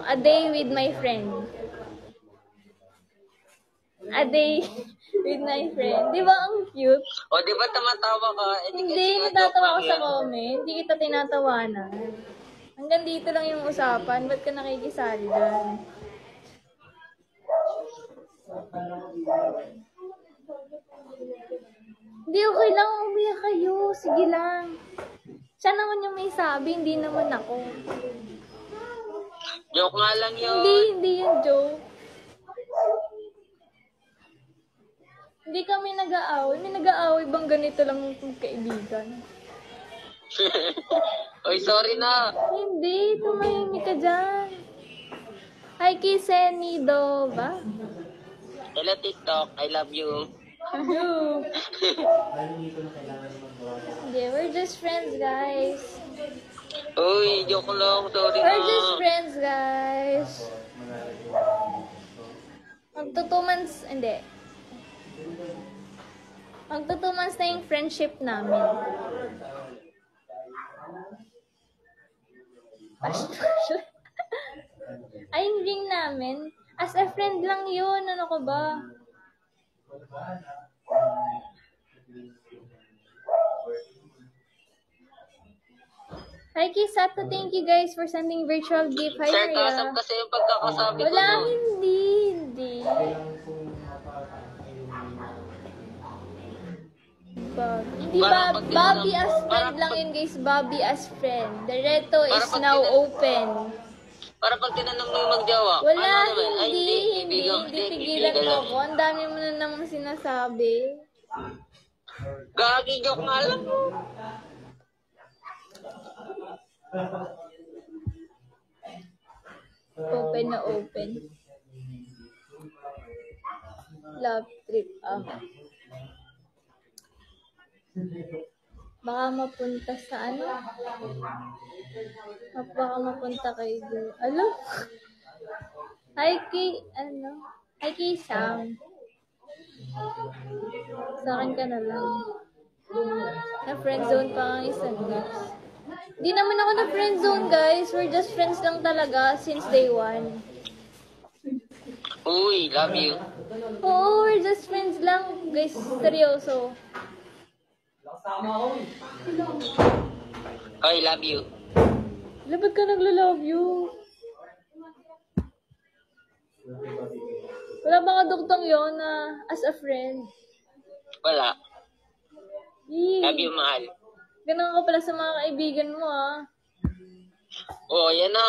A day with my friend. A day with my friend. Di ba ang cute? O, di ba tumatawa ka? Hindi, natatawa ako sa comment. Hindi kita tinatawanan. Hanggang dito lang yung usapan. Ba't ka nakikisali dyan? Hindi, okay lang. Umiyak kayo. Sige lang. Siya naman yung may sabi, hindi naman ako. Joke nga lang yun. Hindi yung joke. Hindi kami nag-aaway. May nag-aaway bang ganito lang yung kaibigan? Oy, sorry na. Hindi, tumahimik ka dyan. Hi, Kisenido ba? Hello, TikTok. I love you. Hello. Hindi, we're just friends, guys. Uy, joke lang. Sorry na. We're just friends, guys. Magto 2 months, hindi. Magto 2 months na yung friendship namin. Ay, yung ring namin. As a friend lang yun. Ano ko ba? Hi, Kisato. Thank you guys for sending virtual gift. Hi, Sir, Maria. kasap kasi yung pagkakasabi ko. Wala, No? hindi. Hindi ba, Bobby as friend lang yun guys. Bobby as friend. The reto is now open. Para pag tinanong mo yung magjawa. Wala, ano naman? Ay, hindi tigilan mo ako. Ang dami mo na namang sinasabi. Gagi, joke nga lang. Open na open. Love trip. Baka mapunta sa ano? Baka mapunta kay girl. Alam? Hi kay Sam. Sa akin ka na lang. Na friend zone pa ang isang guys. Di naman ako na friend zone guys. We're just friends lang talaga since day 1. Uy, love you. Oo, we're just friends lang guys. Seryoso. Oy, love you. Ba't ka nagla-love you? Wala bang adugtong yun na as a friend? Wala. Yee. Love you, mahal. Ganun ka pala sa mga kaibigan mo, ah. Oh, yan na.